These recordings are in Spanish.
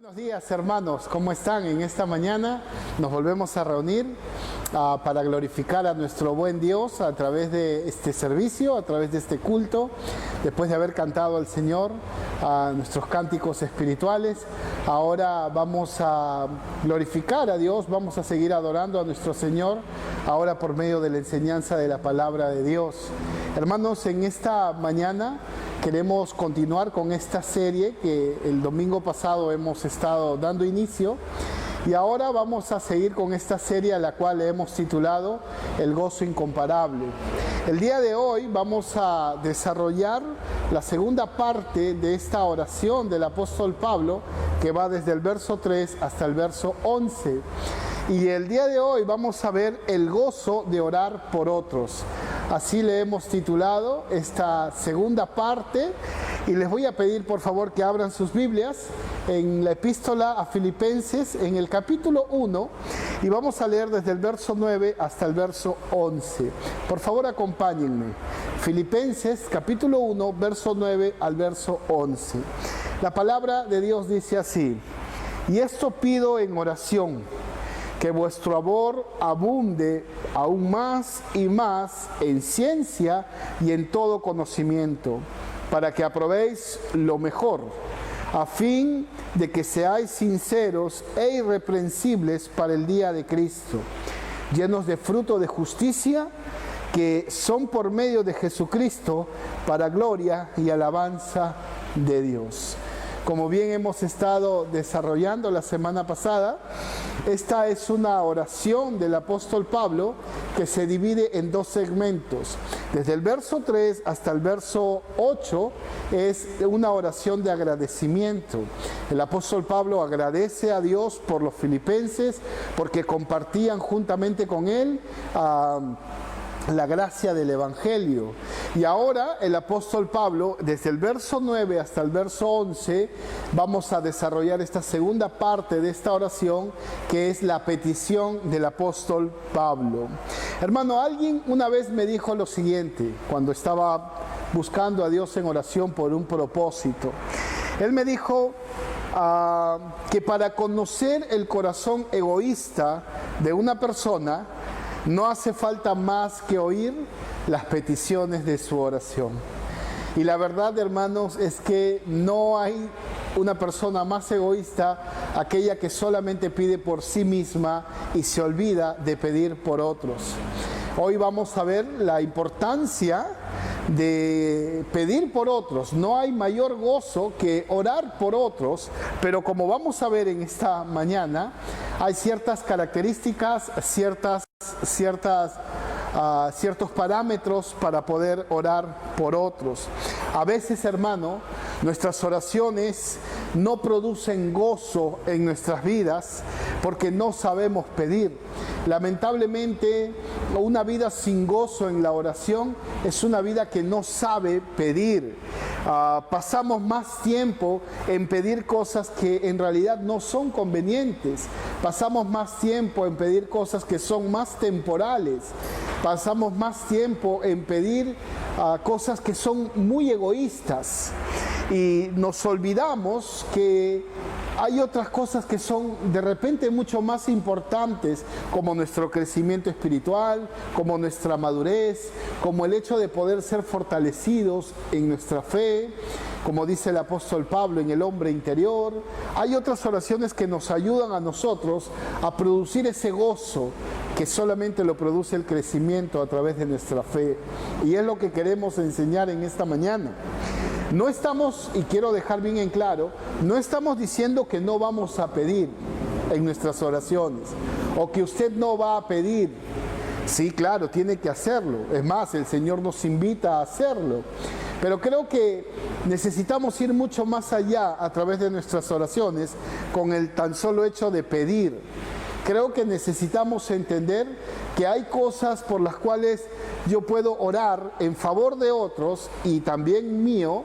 Buenos días, hermanos, ¿cómo están? En esta mañana nos volvemos a reunir para glorificar a nuestro buen Dios a través de este servicio, a través de este culto. Después de haber cantado al Señor nuestros cánticos espirituales, ahora vamos a glorificar a Dios, vamos a seguir adorando a nuestro Señor, ahora por medio de la enseñanza de la palabra de Dios. Hermanos, en esta mañana queremos continuar con esta serie que el domingo pasado hemos estado dando inicio, y ahora vamos a seguir con esta serie a la cual le hemos titulado El gozo incomparable. El día de hoy vamos a desarrollar la segunda parte de esta oración del apóstol Pablo, que va desde el verso 3 hasta el verso 11. Y el día de hoy vamos a ver el gozo de orar por otros. Así le hemos titulado esta segunda parte, y les voy a pedir por favor que abran sus Biblias en la epístola a Filipenses, en el capítulo 1, y vamos a leer desde el verso 9 hasta el verso 11. Por favor, acompáñenme. Filipenses, capítulo 1, verso 9 al verso 11. La palabra de Dios dice así: y esto pido en oración, que vuestro amor abunde aún más y más en ciencia y en todo conocimiento, para que aprobéis lo mejor, a fin de que seáis sinceros e irreprensibles para el día de Cristo, llenos de fruto de justicia, que son por medio de Jesucristo, para gloria y alabanza de Dios. Como bien hemos estado desarrollando la semana pasada, esta es una oración del apóstol Pablo que se divide en dos segmentos. Desde el verso 3 hasta el verso 8 es una oración de agradecimiento. El apóstol Pablo agradece a Dios por los filipenses, porque compartían juntamente con él la gracia del Evangelio. Y ahora el apóstol Pablo, desde el verso 9 hasta el verso 11, vamos a desarrollar esta segunda parte de esta oración, que es la petición del apóstol Pablo. Hermano, alguien una vez me dijo lo siguiente, cuando estaba buscando a Dios en oración por un propósito. Él me dijo que para conocer el corazón egoísta de una persona, no hace falta más que oír las peticiones de su oración. Y la verdad, hermanos, es que no hay una persona más egoísta, aquella que solamente pide por sí misma y se olvida de pedir por otros. Hoy vamos a ver la importancia de pedir por otros. No hay mayor gozo que orar por otros, pero como vamos a ver en esta mañana, hay ciertas características, ciertos parámetros para poder orar por otros. A veces, hermano, nuestras oraciones no producen gozo en nuestras vidas porque no sabemos pedir. Lamentablemente, una vida sin gozo en la oración es una vida que no sabe pedir. Pasamos más tiempo en pedir cosas que en realidad no son convenientes. Pasamos más tiempo en pedir cosas que son más temporales. Pasamos más tiempo en pedir cosas que son muy egoístas. Y nos olvidamos que hay otras cosas que son de repente mucho más importantes, como nuestro crecimiento espiritual, como nuestra madurez, como el hecho de poder ser fortalecidos en nuestra fe, como dice el apóstol Pablo, en el hombre interior. Hay otras oraciones que nos ayudan a nosotros a producir ese gozo que solamente lo produce el crecimiento a través de nuestra fe. Y es lo que queremos enseñar en esta mañana. No estamos, y quiero dejar bien en claro, no estamos diciendo que no vamos a pedir en nuestras oraciones, o que usted no va a pedir. Sí, claro, tiene que hacerlo. Es más, el Señor nos invita a hacerlo. Pero creo que necesitamos ir mucho más allá a través de nuestras oraciones con el tan solo hecho de pedir. Creo que necesitamos entender que hay cosas por las cuales yo puedo orar en favor de otros y también mío,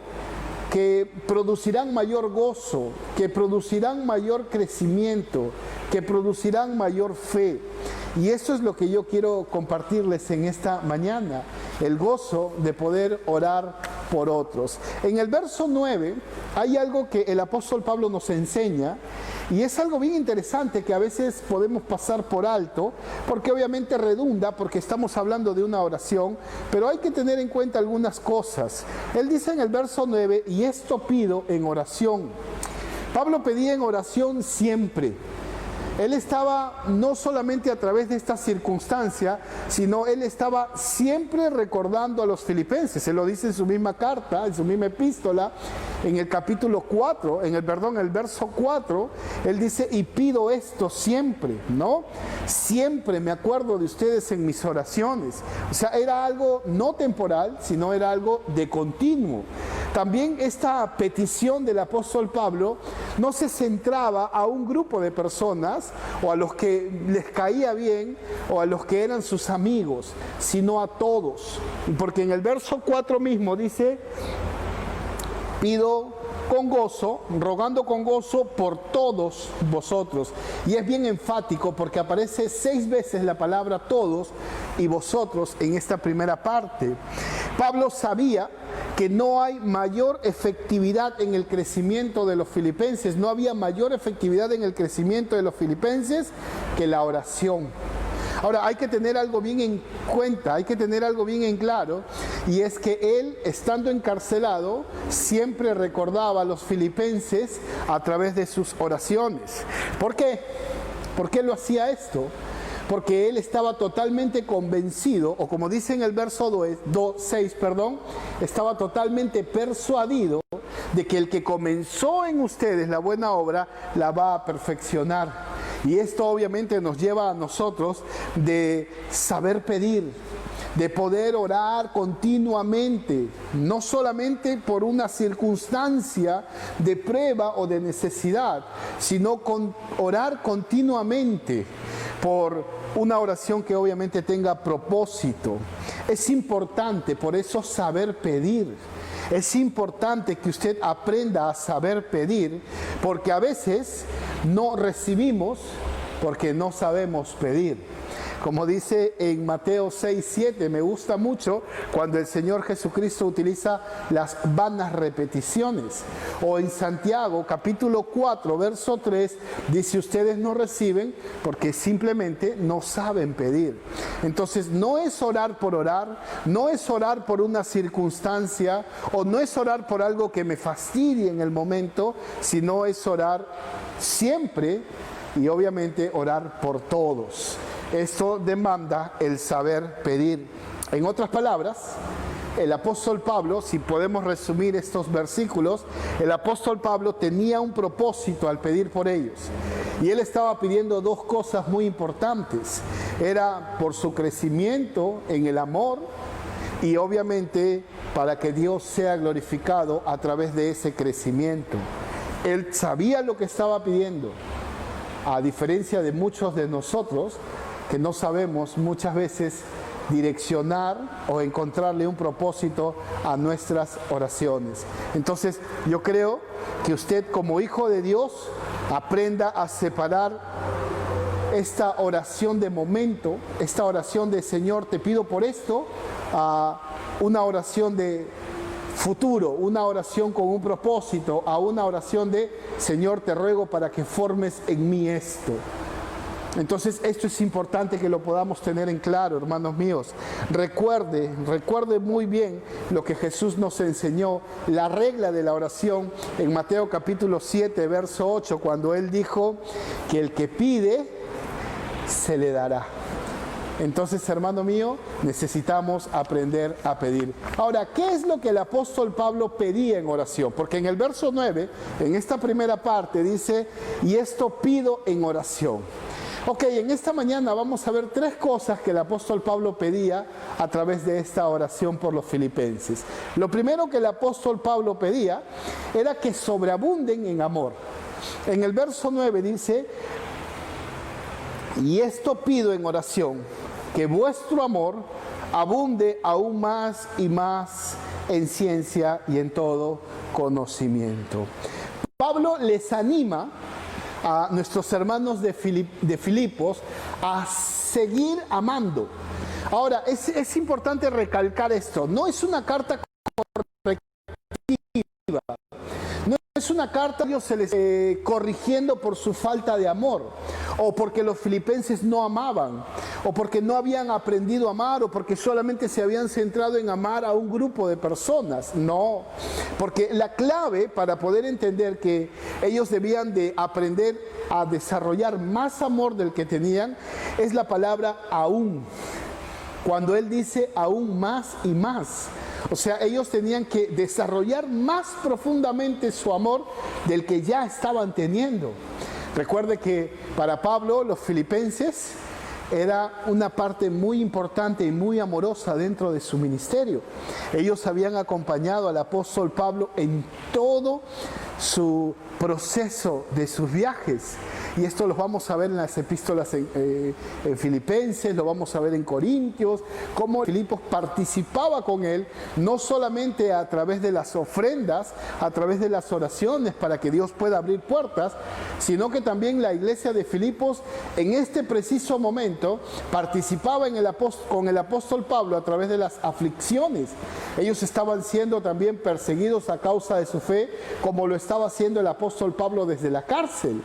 que producirán mayor gozo, que producirán mayor crecimiento, que producirán mayor fe. Y eso es lo que yo quiero compartirles en esta mañana, el gozo de poder orar por otros. En el verso 9 hay algo que el apóstol Pablo nos enseña, Y es algo bien interesante que a veces podemos pasar por alto, porque obviamente redunda, porque estamos hablando de una oración, pero hay que tener en cuenta algunas cosas. Él dice en el verso 9, y esto pido en oración. Pablo pedía en oración siempre. Él estaba no solamente a través de esta circunstancia, sino él estaba siempre recordando a los filipenses. Él lo dice en su misma carta, en su misma epístola, en el capítulo 4, el verso 4, él dice, y pido esto siempre, ¿no? Siempre me acuerdo de ustedes en mis oraciones. O sea, era algo no temporal, sino era algo de continuo. También esta petición del apóstol Pablo no se centraba a un grupo de personas, o a los que les caía bien, o a los que eran sus amigos, sino a todos. Porque en el verso 4 mismo dice, pido con gozo, rogando con gozo por todos vosotros. Y es bien enfático porque aparece 6 veces la palabra todos y vosotros en esta primera parte. Pablo sabía que no hay mayor efectividad en el crecimiento de los filipenses, no había mayor efectividad en el crecimiento de los filipenses que la oración. Ahora, hay que tener algo bien en cuenta, hay que tener algo bien en claro, y es que él, estando encarcelado, siempre recordaba a los filipenses a través de sus oraciones. ¿Por qué? ¿Por qué lo hacía esto? Porque él estaba totalmente convencido, o como dice en el verso 6, estaba totalmente persuadido de que el que comenzó en ustedes la buena obra, la va a perfeccionar. Y esto obviamente nos lleva a nosotros de saber pedir, de poder orar continuamente, no solamente por una circunstancia de prueba o de necesidad, sino orar continuamente por una oración que obviamente tenga propósito. Es importante, por eso, saber pedir. Es importante que usted aprenda a saber pedir, porque a veces no recibimos porque no sabemos pedir. Como dice en Mateo 6:7, me gusta mucho cuando el Señor Jesucristo utiliza las vanas repeticiones. O en Santiago capítulo 4, verso 3, dice, ustedes no reciben porque simplemente no saben pedir. Entonces no es orar por orar, no es orar por una circunstancia, o no es orar por algo que me fastidie en el momento, sino es orar siempre y obviamente orar por todos. Esto demanda el saber pedir. En otras palabras, el apóstol Pablo, si podemos resumir estos versículos, el apóstol Pablo tenía un propósito al pedir por ellos. Y él estaba pidiendo 2 cosas muy importantes. Era por su crecimiento en el amor y obviamente para que Dios sea glorificado a través de ese crecimiento. Él sabía lo que estaba pidiendo, a diferencia de muchos de nosotros que no sabemos muchas veces direccionar o encontrarle un propósito a nuestras oraciones. Entonces, yo creo que usted como hijo de Dios aprenda a separar esta oración de momento, esta oración de Señor, te pido por esto, a una oración de futuro, una oración con un propósito, a una oración de Señor, te ruego para que formes en mí esto. Entonces esto es importante que lo podamos tener en claro, hermanos míos. Recuerde muy bien lo que Jesús nos enseñó, la regla de la oración en Mateo capítulo 7, verso 8, cuando Él dijo que el que pide, se le dará. Entonces, hermano mío, necesitamos aprender a pedir. Ahora, ¿qué es lo que el apóstol Pablo pedía en oración? Porque en el verso 9, en esta primera parte, dice, y esto pido en oración. Ok, en esta mañana vamos a ver 3 cosas que el apóstol Pablo pedía a través de esta oración por los filipenses. Lo primero que el apóstol Pablo pedía era que sobreabunden en amor. En el verso 9 dice, y esto pido en oración, que vuestro amor abunde aún más y más en ciencia y en todo conocimiento. Pablo les anima a nuestros hermanos de Filipos a seguir amando. Ahora, es importante recalcar esto, no es una carta correctiva, no es una una carta, ellos se les corrigiendo por su falta de amor, o porque los filipenses no amaban, o porque no habían aprendido a amar, o porque solamente se habían centrado en amar a un grupo de personas. No, porque la clave para poder entender que ellos debían de aprender a desarrollar más amor del que tenían es la palabra aún. Cuando él dice aún más y más, o sea, ellos tenían que desarrollar más profundamente su amor del que ya estaban teniendo. Recuerde que para Pablo los filipenses era una parte muy importante y muy amorosa dentro de su ministerio. Ellos habían acompañado al apóstol Pablo en todo su proceso de sus viajes. Y esto lo vamos a ver en las epístolas en Filipenses, lo vamos a ver en Corintios, cómo Filipos participaba con él, no solamente a través de las ofrendas, a través de las oraciones para que Dios pueda abrir puertas, sino que también la iglesia de Filipos en este preciso momento participaba con el apóstol Pablo a través de las aflicciones. Ellos estaban siendo también perseguidos a causa de su fe, como lo estaba haciendo el apóstol Pablo desde la cárcel.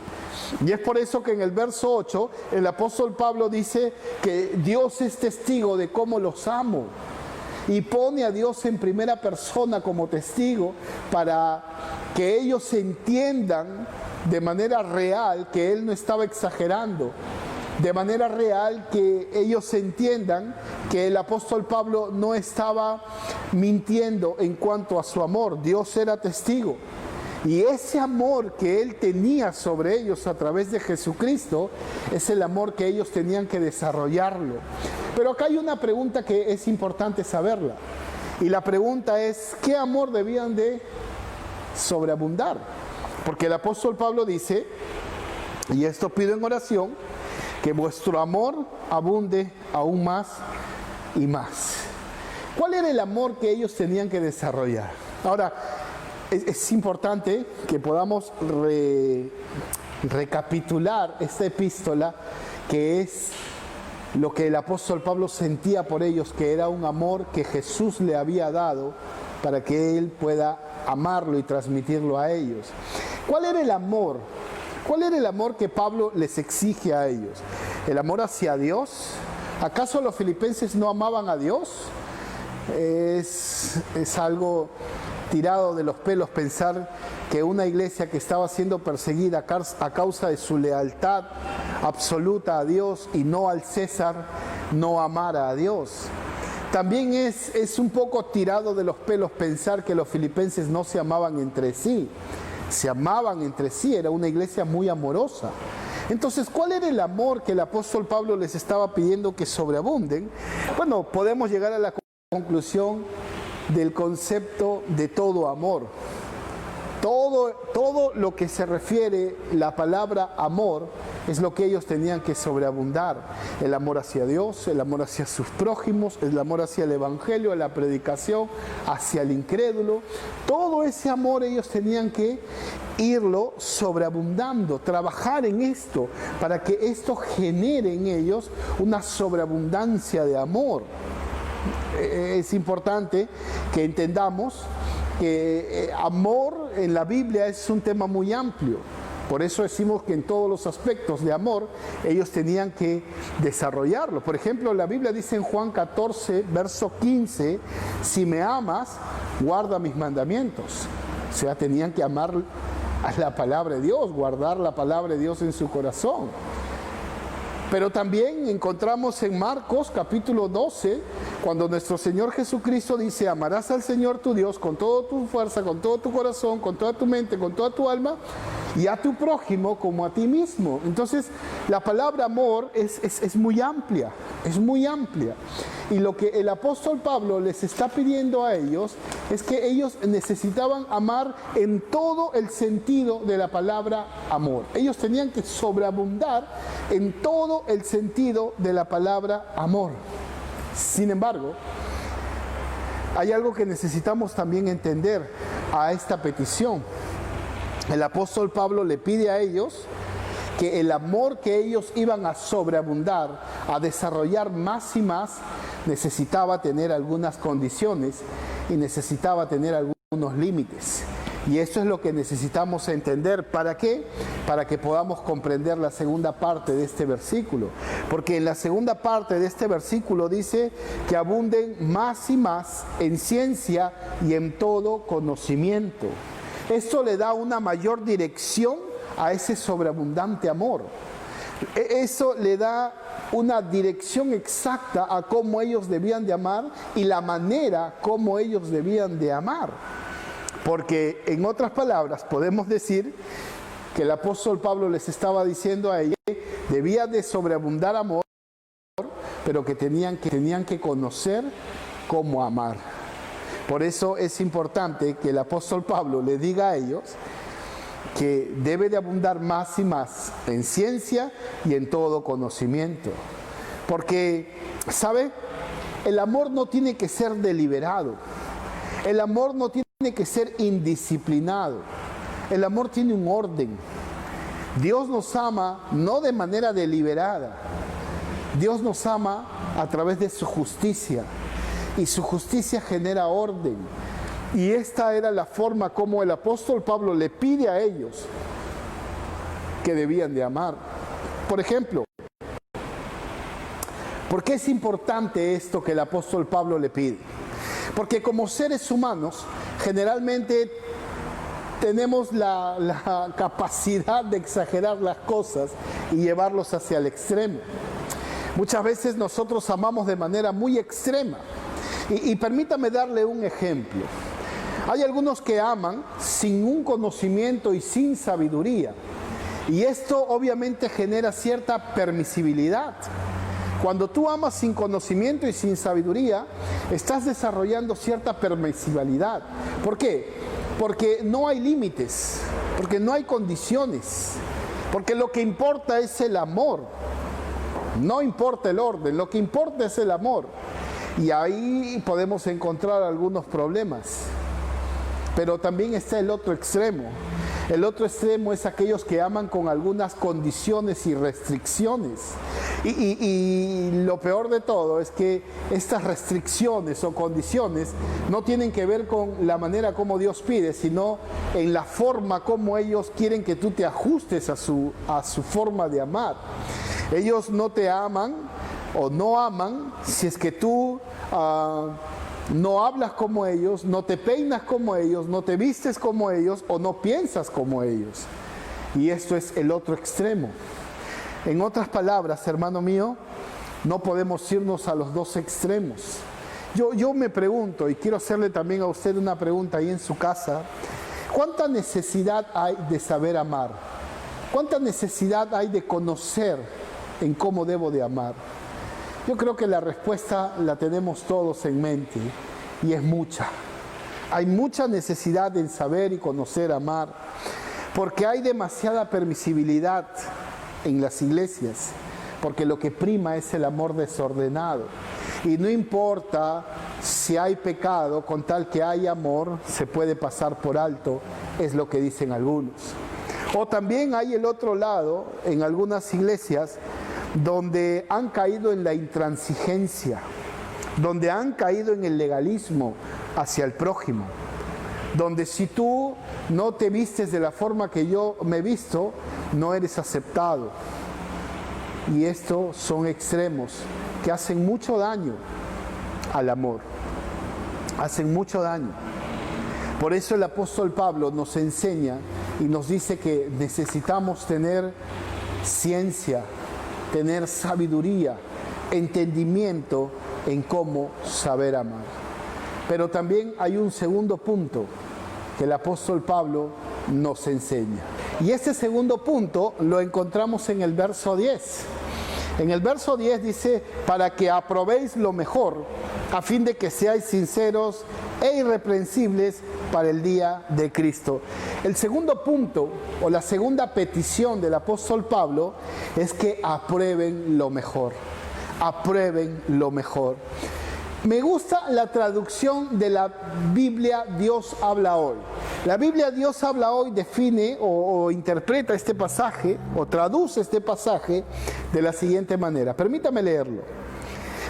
Y es por eso que en el verso 8 el apóstol Pablo dice que Dios es testigo de cómo los amo. Y pone a Dios en primera persona como testigo para que ellos entiendan de manera real que Él no estaba exagerando. De manera real que ellos entiendan que el apóstol Pablo no estaba mintiendo en cuanto a su amor. Dios era testigo. Y ese amor que Él tenía sobre ellos a través de Jesucristo es el amor que ellos tenían que desarrollarlo. Pero acá hay una pregunta que es importante saberla. Y la pregunta es, ¿qué amor debían de sobreabundar? Porque el apóstol Pablo dice, y esto pido en oración, que vuestro amor abunde aún más y más. ¿Cuál era el amor que ellos tenían que desarrollar? Ahora, es importante que podamos recapitular esta epístola, que es lo que el apóstol Pablo sentía por ellos, que era un amor que Jesús le había dado para que él pueda amarlo y transmitirlo a ellos. ¿Cuál era el amor? ¿Cuál era el amor que Pablo les exige a ellos? ¿El amor hacia Dios? ¿Acaso los filipenses no amaban a Dios? Es algo tirado de los pelos pensar que una iglesia que estaba siendo perseguida a causa de su lealtad absoluta a Dios y no al César, no amara a Dios. También es un poco tirado de los pelos pensar que los filipenses no se amaban entre sí. Se amaban entre sí, era una iglesia muy amorosa. Entonces, ¿cuál era el amor que el apóstol Pablo les estaba pidiendo que sobreabunden? Bueno, podemos llegar a la conclusión del concepto de todo amor. Todo lo que se refiere la palabra amor es lo que ellos tenían que sobreabundar. El amor hacia Dios, el amor hacia sus prójimos, el amor hacia el evangelio, la predicación, hacia el incrédulo. Todo ese amor ellos tenían que irlo sobreabundando, trabajar en esto para que esto genere en ellos una sobreabundancia de amor. Es importante que entendamos que amor en la Biblia es un tema muy amplio. Por eso decimos que en todos los aspectos de amor ellos tenían que desarrollarlo. Por ejemplo, la Biblia dice en Juan 14, verso 15, si me amas, guarda mis mandamientos. O sea, tenían que amar a la palabra de Dios, guardar la palabra de Dios en su corazón. Pero también encontramos en Marcos capítulo 12, cuando nuestro Señor Jesucristo dice, amarás al Señor tu Dios con toda tu fuerza, con todo tu corazón, con toda tu mente, con toda tu alma, y a tu prójimo como a ti mismo. Entonces, la palabra amor es muy amplia, es muy amplia. Y lo que el apóstol Pablo les está pidiendo a ellos es que ellos necesitaban amar en todo el sentido de la palabra amor. Ellos tenían que sobreabundar en todo el sentido de la palabra amor. Sin embargo, hay algo que necesitamos también entender a esta petición. El apóstol Pablo le pide a ellos que el amor que ellos iban a sobreabundar, a desarrollar más y más, necesitaba tener algunas condiciones y necesitaba tener algunos límites. Y eso es lo que necesitamos entender. ¿Para qué? Para que podamos comprender la segunda parte de este versículo. Porque en la segunda parte de este versículo dice que abunden más y más en ciencia y en todo conocimiento. Esto le da una mayor dirección a ese sobreabundante amor. Eso le da una dirección exacta a cómo ellos debían de amar y la manera como ellos debían de amar. Porque en otras palabras podemos decir que el apóstol Pablo les estaba diciendo a ellos que debía de sobreabundar amor, pero que tenían que conocer cómo amar. Por eso es importante que el apóstol Pablo le diga a ellos que debe de abundar más y más en ciencia y en todo conocimiento. Porque, ¿sabe? El amor no tiene que ser deliberado. El amor no tiene que ser indisciplinado. El amor tiene un orden. Dios nos ama no de manera deliberada. Dios nos ama a través de su justicia. Y su justicia genera orden. Y esta era la forma como el apóstol Pablo le pide a ellos que debían de amar. Por ejemplo, ¿por qué es importante esto que el apóstol Pablo le pide? Porque como seres humanos, generalmente tenemos la capacidad de exagerar las cosas y llevarlos hacia el extremo. Muchas veces nosotros amamos de manera muy extrema. Y permítame darle un ejemplo. Hay algunos que aman sin un conocimiento y sin sabiduría. Y esto obviamente genera cierta permisibilidad. Cuando tú amas sin conocimiento y sin sabiduría, estás desarrollando cierta permisibilidad. ¿Por qué? Porque no hay límites, porque no hay condiciones, porque lo que importa es el amor. No importa el orden, lo que importa es el amor. Y ahí podemos encontrar algunos problemas. Pero también está el otro extremo. El otro extremo es aquellos que aman con algunas condiciones y restricciones. Y lo peor de todo es que estas restricciones o condiciones no tienen que ver con la manera como Dios pide, sino en la forma como ellos quieren que tú te ajustes a su forma de amar. Ellos no te aman o no aman si es que tú no hablas como ellos, no te peinas como ellos, no te vistes como ellos o no piensas como ellos. Y esto es el otro extremo. En otras palabras, hermano mío, no podemos irnos a los dos extremos. Yo me pregunto, y quiero hacerle también a usted una pregunta ahí en su casa, ¿cuánta necesidad hay de saber amar? ¿Cuánta necesidad hay de conocer en cómo debo de amar? Yo creo que la respuesta la tenemos todos en mente y es mucha. Hay mucha necesidad en saber y conocer amar, porque hay demasiada permisibilidad en las iglesias, porque lo que prima es el amor desordenado. Y no importa si hay pecado, con tal que hay amor, se puede pasar por alto, es lo que dicen algunos. O también hay el otro lado, en algunas iglesias, donde han caído en la intransigencia, donde han caído en el legalismo hacia el prójimo, donde si tú no te vistes de la forma que yo me he visto, no eres aceptado. Y estos son extremos que hacen mucho daño al amor, hacen mucho daño. Por eso el apóstol Pablo nos enseña y nos dice que necesitamos tener ciencia, tener sabiduría, entendimiento en cómo saber amar. Pero también hay un segundo punto que el apóstol Pablo nos enseña. Y este segundo punto lo encontramos en el verso 10. En el verso 10 dice, para que aprobéis lo mejor, a fin de que seáis sinceros e irreprensibles para el día de Cristo. El segundo punto, o la segunda petición del apóstol Pablo, es que aprueben lo mejor. Aprueben lo mejor. Me gusta la traducción de la Biblia Dios habla hoy. La Biblia Dios habla hoy define o interpreta este pasaje o traduce este pasaje de la siguiente manera. Permítame leerlo.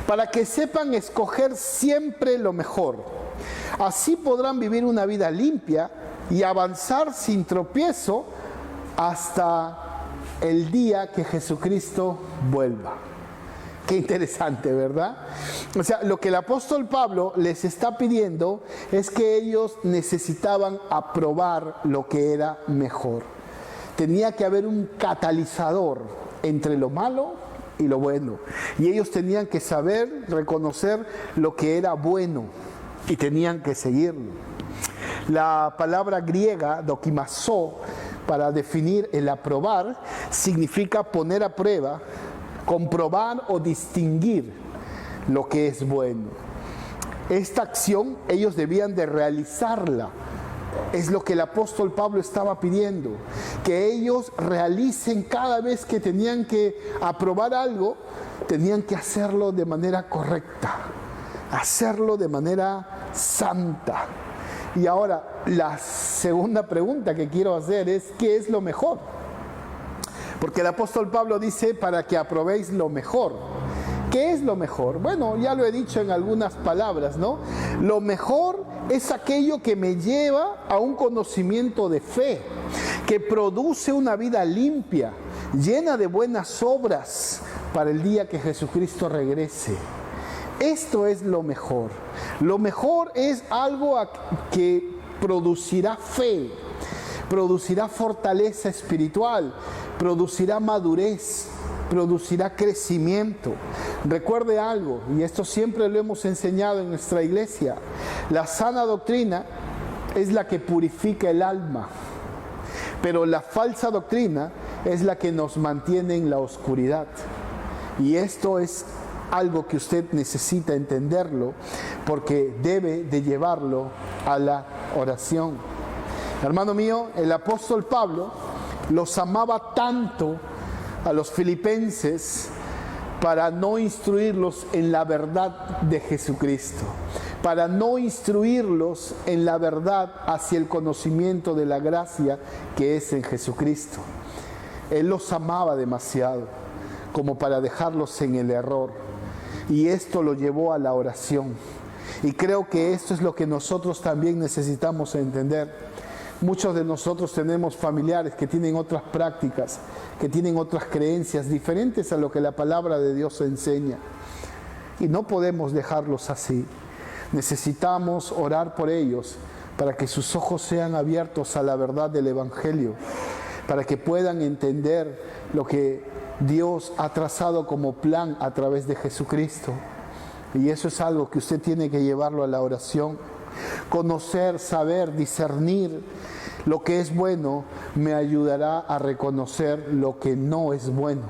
Para que sepan escoger siempre lo mejor. Así podrán vivir una vida limpia y avanzar sin tropiezo hasta el día que Jesucristo vuelva. Qué interesante, ¿verdad? O sea, lo que el apóstol Pablo les está pidiendo es que ellos necesitaban aprobar lo que era mejor. Tenía que haber un catalizador entre lo malo y lo bueno. Y ellos tenían que saber reconocer lo que era bueno y tenían que seguirlo. La palabra griega, dokimazo, para definir el aprobar, significa poner a prueba, comprobar o distinguir lo que es bueno. Esta acción ellos debían de realizarla. Es lo que el apóstol Pablo estaba pidiendo, que ellos realicen cada vez que tenían que aprobar algo, tenían que hacerlo de manera correcta, hacerlo de manera santa. Y ahora, la segunda pregunta que quiero hacer es, ¿qué es lo mejor? Porque el apóstol Pablo dice, para que aprobéis lo mejor. ¿Qué es lo mejor? Bueno, ya lo he dicho en algunas palabras, ¿no? Lo mejor es aquello que me lleva a un conocimiento de fe, que produce una vida limpia, llena de buenas obras para el día que Jesucristo regrese. Esto es lo mejor. Lo mejor es algo que producirá fe, producirá fortaleza espiritual, producirá madurez, producirá crecimiento. Recuerde algo, y esto siempre lo hemos enseñado en nuestra iglesia: la sana doctrina es la que purifica el alma, pero la falsa doctrina es la que nos mantiene en la oscuridad. Y esto es algo que usted necesita entenderlo, porque debe de llevarlo a la oración. Hermano mío, el apóstol Pablo los amaba tanto a los filipenses para no instruirlos en la verdad de Jesucristo, para no instruirlos en la verdad hacia el conocimiento de la gracia que es en Jesucristo. Él los amaba demasiado como para dejarlos en el error, y esto lo llevó a la oración. Y creo que esto es lo que nosotros también necesitamos entender. Muchos de nosotros tenemos familiares que tienen otras prácticas, que tienen otras creencias diferentes a lo que la palabra de Dios enseña. Y no podemos dejarlos así. Necesitamos orar por ellos para que sus ojos sean abiertos a la verdad del Evangelio, para que puedan entender lo que Dios ha trazado como plan a través de Jesucristo. Y eso es algo que usted tiene que llevarlo a la oración. Conocer, saber, discernir lo que es bueno me ayudará a reconocer lo que no es bueno.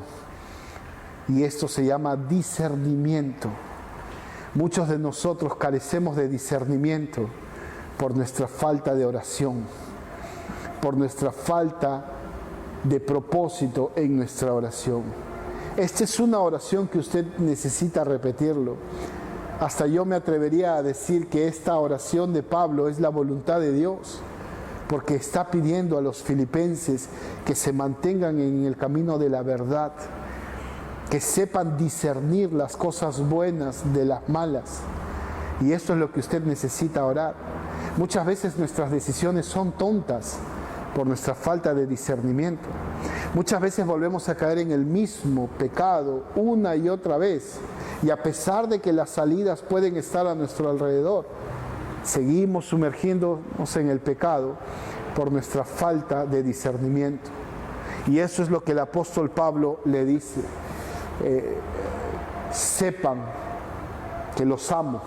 Y esto se llama discernimiento. Muchos de nosotros carecemos de discernimiento por nuestra falta de oración, por nuestra falta de propósito en nuestra oración. Esta es una oración que usted necesita repetirlo. Hasta yo me atrevería a decir que esta oración de Pablo es la voluntad de Dios, porque está pidiendo a los filipenses que se mantengan en el camino de la verdad, que sepan discernir las cosas buenas de las malas. Y esto es lo que usted necesita orar. Muchas veces nuestras decisiones son tontas por nuestra falta de discernimiento. Muchas veces volvemos a caer en el mismo pecado una y otra vez. Y a pesar de que las salidas pueden estar a nuestro alrededor, seguimos sumergiéndonos en el pecado por nuestra falta de discernimiento. Y eso es lo que el apóstol Pablo le dice. Sepan que los amo,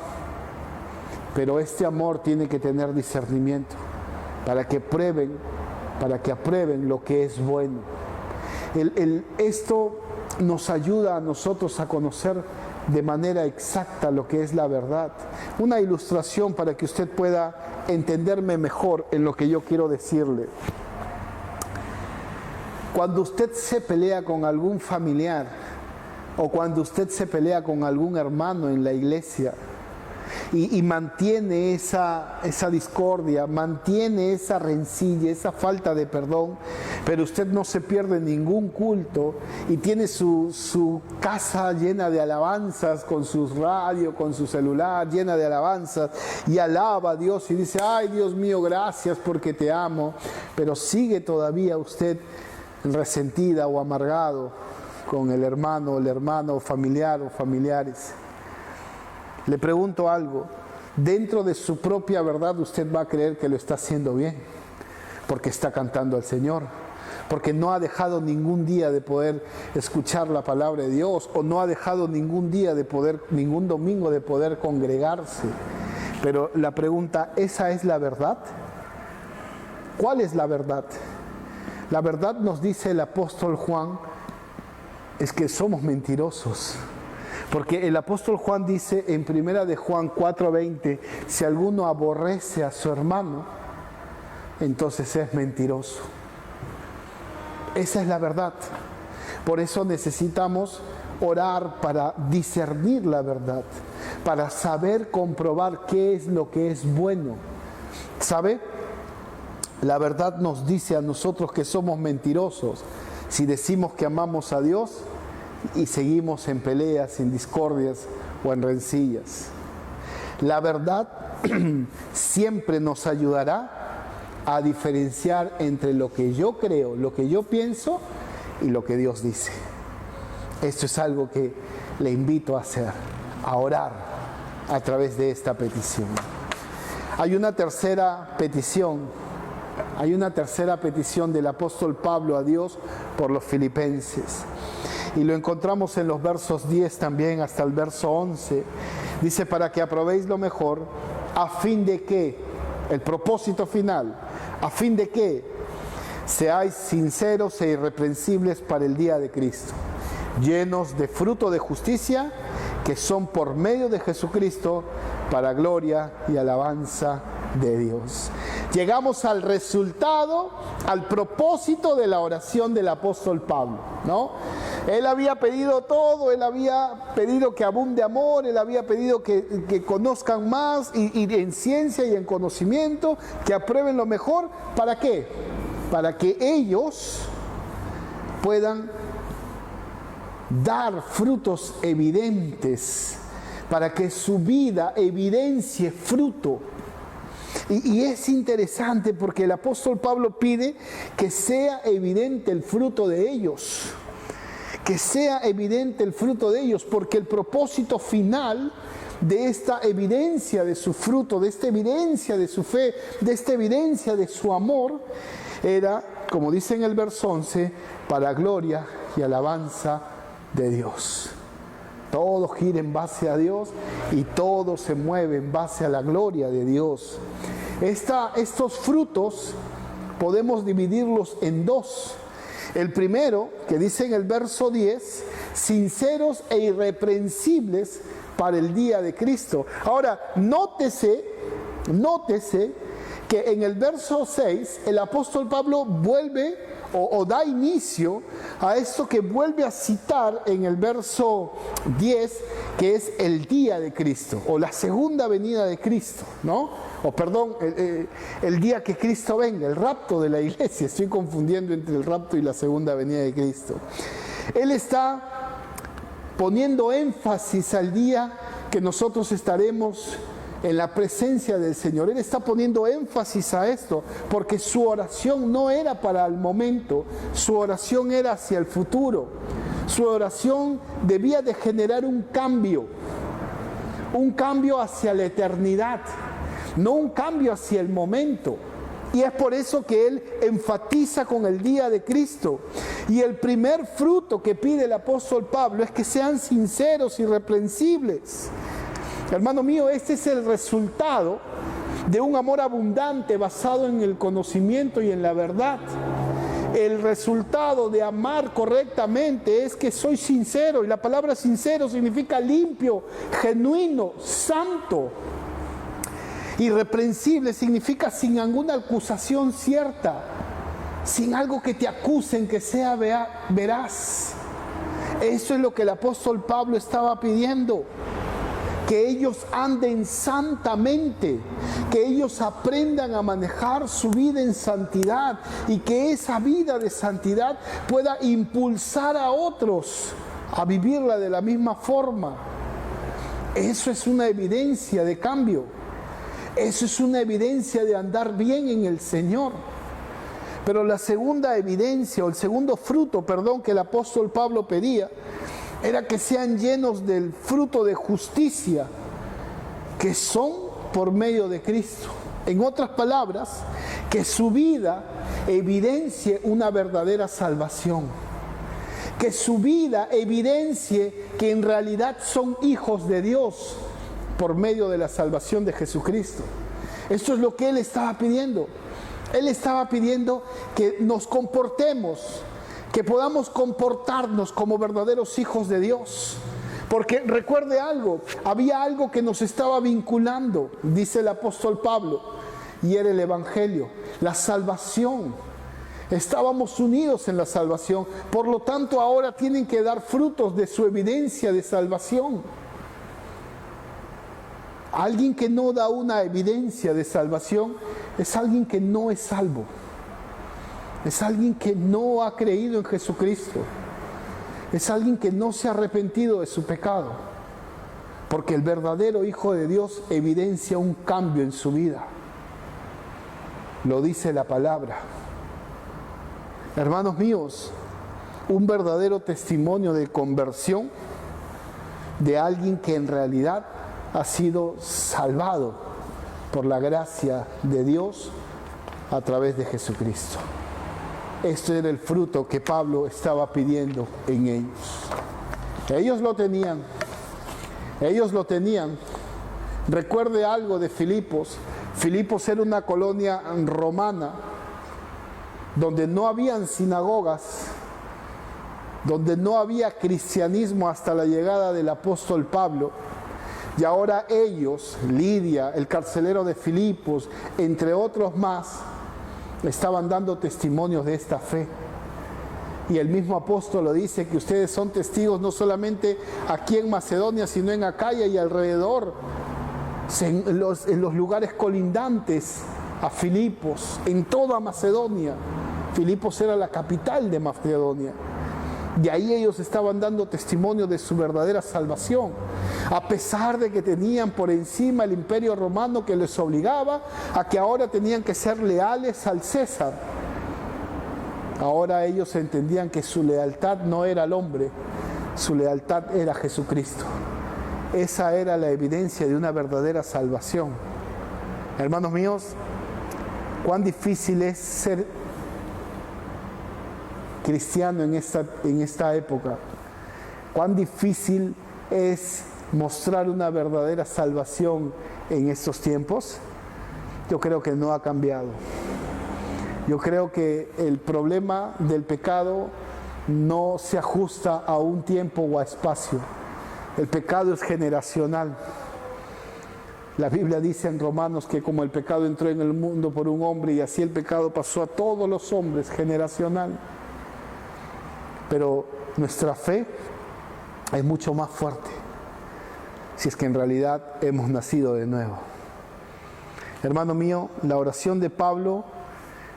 pero este amor tiene que tener discernimiento para que aprueben lo que es bueno. Esto nos ayuda a nosotros a conocer de manera exacta lo que es la verdad. Una ilustración para que usted pueda entenderme mejor en lo que yo quiero decirle. Cuando usted se pelea con algún familiar o cuando usted se pelea con algún hermano en la iglesia, y mantiene esa discordia, mantiene esa rencilla, esa falta de perdón, pero usted no se pierde ningún culto y tiene su casa llena de alabanzas, con su radio, con su celular llena de alabanzas, y alaba a Dios y dice: ay, Dios mío, gracias porque te amo, pero sigue todavía usted resentida o amargado con el hermano, familiar o familiares. Le pregunto algo: dentro de su propia verdad usted va a creer que lo está haciendo bien, porque está cantando al Señor, porque no ha dejado ningún día de poder escuchar la palabra de Dios, o no ha dejado ningún domingo de poder congregarse. Pero la pregunta: ¿esa es la verdad? ¿Cuál es la verdad? La verdad, nos dice el apóstol Juan, es que somos mentirosos. Porque el apóstol Juan dice en 1 de Juan 4:20: si alguno aborrece a su hermano, entonces es mentiroso. Esa es la verdad. Por eso necesitamos orar para discernir la verdad, para saber comprobar qué es lo que es bueno. ¿Sabe? La verdad nos dice a nosotros que somos mentirosos si decimos que amamos a Dios y seguimos en peleas, en discordias o en rencillas. La verdad siempre nos ayudará a diferenciar entre lo que yo creo, lo que yo pienso y lo que Dios dice. Esto es algo que le invito a hacer, a orar a través de esta petición. Hay una tercera petición del apóstol Pablo a Dios por los filipenses. Y lo encontramos en los versos 10 también hasta el verso 11. Dice: para que aprobéis lo mejor, a fin de que, el propósito final, a fin de que seáis sinceros e irreprensibles para el día de Cristo, llenos de fruto de justicia, que son por medio de Jesucristo, para gloria y alabanza de Dios. Llegamos al resultado, al propósito de la oración del apóstol Pablo, ¿no? Él había pedido todo, él había pedido que abunde amor, él había pedido que conozcan más y en ciencia y en conocimiento, que aprueben lo mejor. ¿Para qué? Para que ellos puedan dar frutos evidentes, para que su vida evidencie fruto. Y es interesante porque el apóstol Pablo pide que sea evidente el fruto de ellos, que sea evidente el fruto de ellos, porque el propósito final de esta evidencia de su fruto, de esta evidencia de su fe, de esta evidencia de su amor, era, como dice en el verso 11, para gloria y alabanza de Dios. Todo gira en base a Dios y todo se mueve en base a la gloria de Dios. Estos frutos podemos dividirlos en dos. El primero, que dice en el verso 10, sinceros e irreprensibles para el día de Cristo. Ahora, nótese que en el verso 6 el apóstol Pablo vuelve o da inicio a esto que vuelve a citar en el verso 10, que es el día de Cristo, o la segunda venida de Cristo, ¿no? O perdón, el día que Cristo venga, el rapto de la iglesia. Estoy confundiendo entre el rapto y la segunda venida de Cristo. Él está poniendo énfasis al día que nosotros estaremos en la presencia del Señor. Él está poniendo énfasis a esto, porque su oración no era para el momento, su oración era hacia el futuro. Su oración debía de generar un cambio hacia la eternidad, no un cambio hacia el momento. Y es por eso que él enfatiza con el día de Cristo. Y el primer fruto que pide el apóstol Pablo es que sean sinceros y irreprensibles. Hermano mío, este es el resultado de un amor abundante basado en el conocimiento y en la verdad. El resultado de amar correctamente es que soy sincero, y la palabra sincero significa limpio, genuino, santo. Irreprensible significa sin alguna acusación cierta, sin algo que te acusen, que sea veraz. Eso es lo que el apóstol Pablo estaba pidiendo. que ellos anden santamente, que ellos aprendan a manejar su vida en santidad y que esa vida de santidad pueda impulsar a otros a vivirla de la misma forma. Eso es una evidencia de cambio. Eso es una evidencia de andar bien en el Señor. Pero la segunda evidencia, o el segundo fruto, que el apóstol Pablo pedía, era que sean llenos del fruto de justicia, que son por medio de Cristo. En otras palabras, que su vida evidencie una verdadera salvación. Que su vida evidencie que en realidad son hijos de Dios por medio de la salvación de Jesucristo. Esto es lo que él estaba pidiendo. Él estaba pidiendo que nos comportemos, que podamos comportarnos como verdaderos hijos de Dios. Porque recuerde algo, había algo que nos estaba vinculando, dice el apóstol Pablo, y era el Evangelio, la salvación. Estábamos unidos en la salvación, por lo tanto ahora tienen que dar frutos de su evidencia de salvación. Alguien que no da una evidencia de salvación es alguien que no es salvo. Es alguien que no ha creído en Jesucristo. Es alguien que no se ha arrepentido de su pecado. Porque el verdadero Hijo de Dios evidencia un cambio en su vida. Lo dice la palabra. Hermanos míos, un verdadero testimonio de conversión de alguien que en realidad ha sido salvado por la gracia de Dios a través de Jesucristo. Este era el fruto que Pablo estaba pidiendo en ellos. Ellos lo tenían. Ellos lo tenían. Recuerde algo de Filipos. Filipos era una colonia romana donde no habían sinagogas, donde no había cristianismo hasta la llegada del apóstol Pablo. Y ahora ellos, Lidia, el carcelero de Filipos, entre otros más, estaban dando testimonios de esta fe. Y el mismo apóstol lo dice, que ustedes son testigos no solamente aquí en Macedonia, sino en Acaya y alrededor, en los lugares colindantes a Filipos, en toda Macedonia. Filipos era la capital de Macedonia. Y ahí ellos estaban dando testimonio de su verdadera salvación, a pesar de que tenían por encima el imperio romano que les obligaba a que ahora tenían que ser leales al César. Ahora ellos entendían que su lealtad no era al hombre, su lealtad era a Jesucristo. Esa era la evidencia de una verdadera salvación. Hermanos míos, cuán difícil es ser cristiano en esta época. Cuán difícil es mostrar una verdadera salvación en estos tiempos. Yo creo que no ha cambiado. Yo creo que el problema del pecado no se ajusta a un tiempo o a espacio. El pecado es generacional. La Biblia dice en Romanos que como el pecado entró en el mundo por un hombre y así el pecado pasó a todos los hombres, generacional. Pero nuestra fe es mucho más fuerte si es que en realidad hemos nacido de nuevo. Hermano mío, la oración de Pablo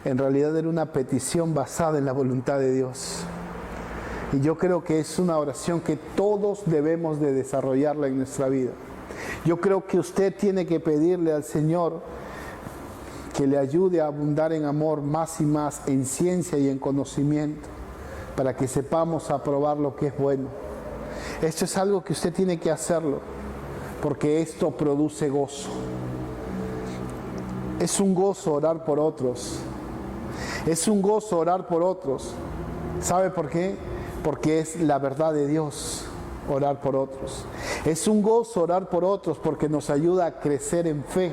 en realidad era una petición basada en la voluntad de Dios. Y yo creo que es una oración que todos debemos de desarrollarla en nuestra vida. Yo creo que usted tiene que pedirle al Señor que le ayude a abundar en amor más y más, en ciencia y en conocimiento, para que sepamos aprobar lo que es bueno. Esto es algo que usted tiene que hacerlo, porque esto produce gozo. Es un gozo orar por otros. Es un gozo orar por otros. ¿Sabe por qué? Porque es la verdad de Dios orar por otros. Es un gozo orar por otros porque nos ayuda a crecer en fe.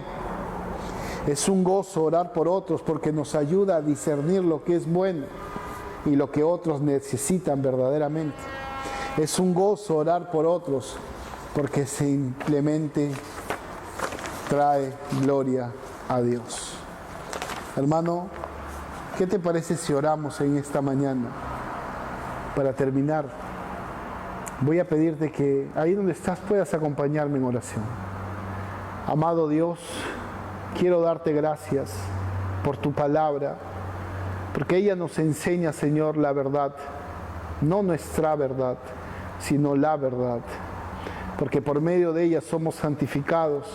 Es un gozo orar por otros porque nos ayuda a discernir lo que es bueno y lo que otros necesitan verdaderamente. Es un gozo orar por otros porque simplemente trae gloria a Dios. Hermano, ¿qué te parece si oramos en esta mañana? Para terminar, voy a pedirte que ahí donde estás puedas acompañarme en oración. Amado Dios, quiero darte gracias por tu palabra, porque ella nos enseña, Señor, la verdad, no nuestra verdad, sino la verdad, porque por medio de ella somos santificados,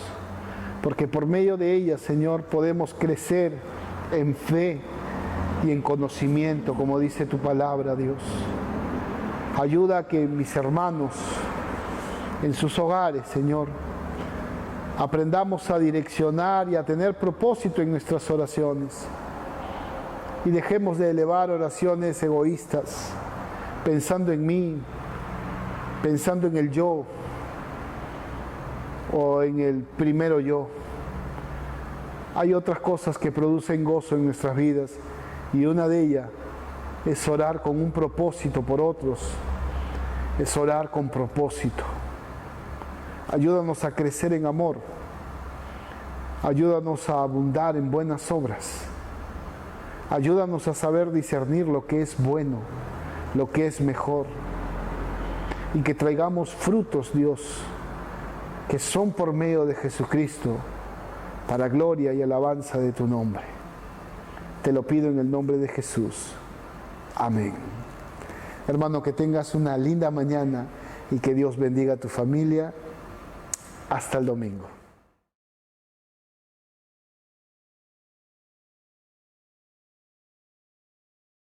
porque por medio de ella, Señor, podemos crecer en fe y en conocimiento, como dice tu palabra, Dios. Ayuda a que mis hermanos en sus hogares, Señor, aprendamos a direccionar y a tener propósito en nuestras oraciones. Y dejemos de elevar oraciones egoístas, pensando en mí, pensando en el yo, o en el primero yo. Hay otras cosas que producen gozo en nuestras vidas, y una de ellas es orar con un propósito por otros, es orar con propósito. Ayúdanos a crecer en amor, ayúdanos a abundar en buenas obras, ayúdanos a saber discernir lo que es bueno, lo que es mejor, y que traigamos frutos, Dios, que son por medio de Jesucristo, para gloria y alabanza de tu nombre. Te lo pido en el nombre de Jesús. Amén. Hermano, que tengas una linda mañana y que Dios bendiga a tu familia. Hasta el domingo.